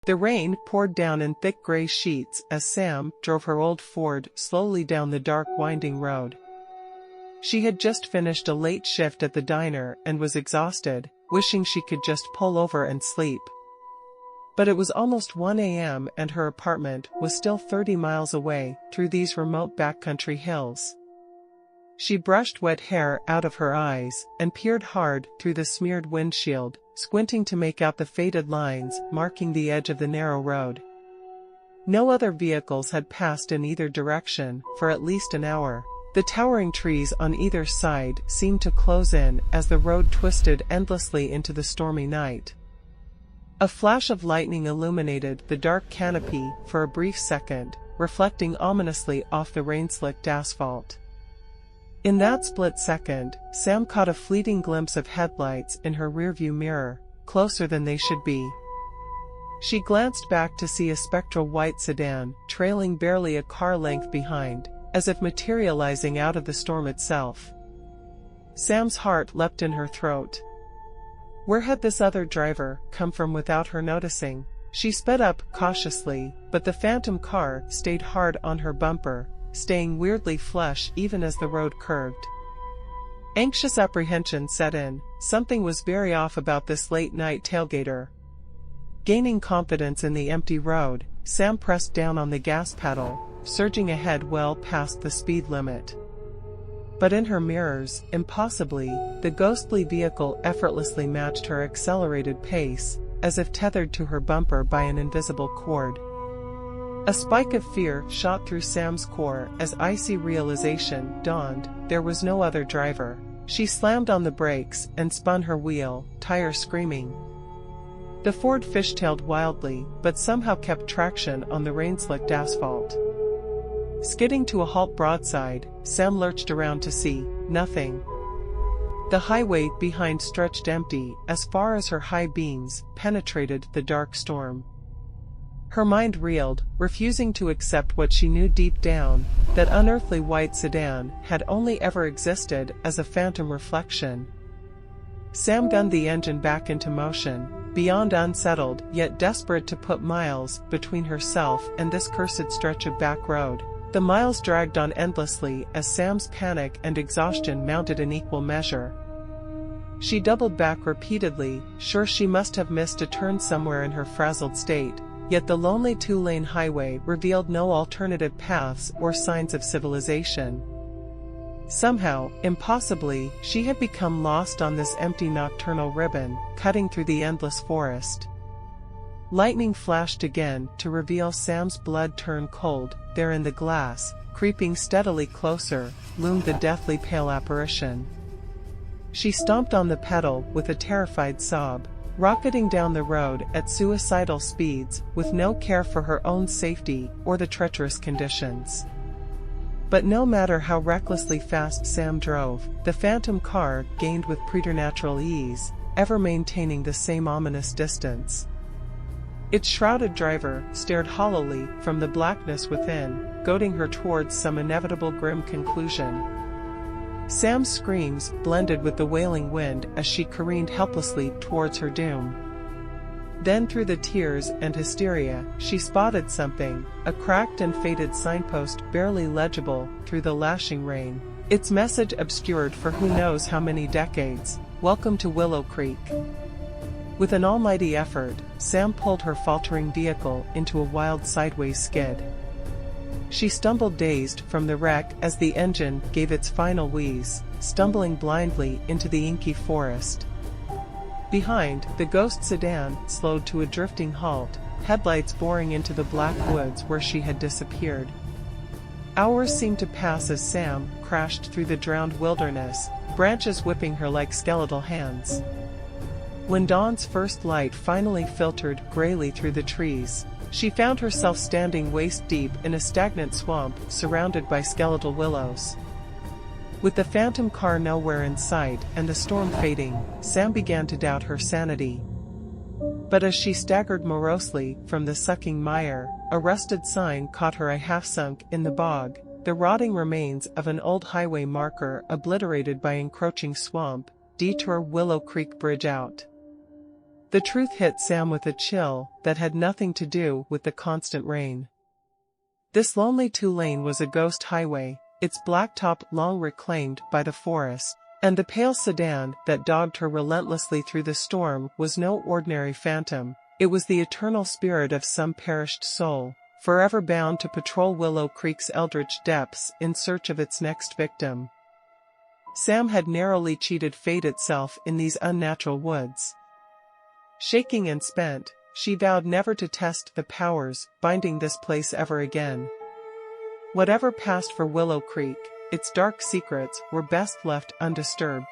The rain poured down in thick gray sheets as Sam drove her old Ford slowly down the dark winding road. She had just finished a late shift at the diner and was exhausted, wishing she could just pull over and sleep. But it was almost 1 a.m. and her apartment was still 30 miles away through these remote backcountry hills. She brushed wet hair out of her eyes and peered hard through the smeared windshield, squinting to make out the faded lines marking the edge of the narrow road. No other vehicles had passed in either direction for at least an hour. The towering trees on either side seemed to close in as the road twisted endlessly into the stormy night. A flash of lightning illuminated the dark canopy for a brief second, reflecting ominously off the rain-slicked asphalt. In that split second, Sam caught a fleeting glimpse of headlights in her rearview mirror, closer than they should be. She glanced back to see a spectral white sedan trailing barely a car length behind, as if materializing out of the storm itself. Sam's heart leapt in her throat. Where had this other driver come from without her noticing? She sped up cautiously, but the phantom car stayed hard on her bumper, staying weirdly flush even as the road curved. Anxious apprehension set in. Something was very off about this late-night tailgater. Gaining confidence in the empty road, Sam pressed down on the gas pedal, surging ahead well past the speed limit. But in her mirrors, impossibly, the ghostly vehicle effortlessly matched her accelerated pace, as if tethered to her bumper by an invisible cord. A spike of fear shot through Sam's core as icy realization dawned. There was no other driver. She slammed on the brakes and spun her wheel, tire screaming. The Ford fishtailed wildly, but somehow kept traction on the rain-slicked asphalt. Skidding to a halt broadside, Sam lurched around to see nothing. The highway behind stretched empty as far as her high beams penetrated the dark storm. Her mind reeled, refusing to accept what she knew deep down, that unearthly white sedan had only ever existed as a phantom reflection. Sam gunned the engine back into motion, beyond unsettled yet desperate to put miles between herself and this cursed stretch of back road. The miles dragged on endlessly as Sam's panic and exhaustion mounted in equal measure. She doubled back repeatedly, sure she must have missed a turn somewhere in her frazzled state. Yet the lonely two-lane highway revealed no alternative paths or signs of civilization. Somehow, impossibly, she had become lost on this empty nocturnal ribbon, cutting through the endless forest. Lightning flashed again to reveal Sam's blood turn cold. There in the glass, creeping steadily closer, loomed the deathly pale apparition. She stomped on the pedal with a terrified sob, rocketing down the road at suicidal speeds, with no care for her own safety or the treacherous conditions. But no matter how recklessly fast Sam drove, the phantom car gained with preternatural ease, ever maintaining the same ominous distance. Its shrouded driver stared hollowly from the blackness within, goading her towards some inevitable grim conclusion. Sam's screams blended with the wailing wind as she careened helplessly towards her doom. Then through the tears and hysteria, she spotted something, a cracked and faded signpost barely legible through the lashing rain, its message obscured for who knows how many decades. Welcome to Willow Creek. With an almighty effort, Sam pulled her faltering vehicle into a wild sideways skid. She stumbled dazed from the wreck as the engine gave its final wheeze, stumbling blindly into the inky forest. Behind, the ghost sedan slowed to a drifting halt, headlights boring into the black woods where she had disappeared. Hours seemed to pass as Sam crashed through the drowned wilderness, branches whipping her like skeletal hands. When dawn's first light finally filtered grayly through the trees, she found herself standing waist-deep in a stagnant swamp surrounded by skeletal willows. With the phantom car nowhere in sight and the storm fading, Sam began to doubt her sanity. But as she staggered morosely from the sucking mire, a rusted sign caught her eye half-sunk in the bog, the rotting remains of an old highway marker obliterated by encroaching swamp, detour Willow Creek Bridge out. The truth hit Sam with a chill that had nothing to do with the constant rain. This lonely two-lane was a ghost highway, its blacktop long reclaimed by the forest, and the pale sedan that dogged her relentlessly through the storm was no ordinary phantom. It was the eternal spirit of some perished soul, forever bound to patrol Willow Creek's eldritch depths in search of its next victim. Sam had narrowly cheated fate itself in these unnatural woods. Shaking and spent, she vowed never to test the powers binding this place ever again. Whatever passed for Willow Creek, its dark secrets were best left undisturbed.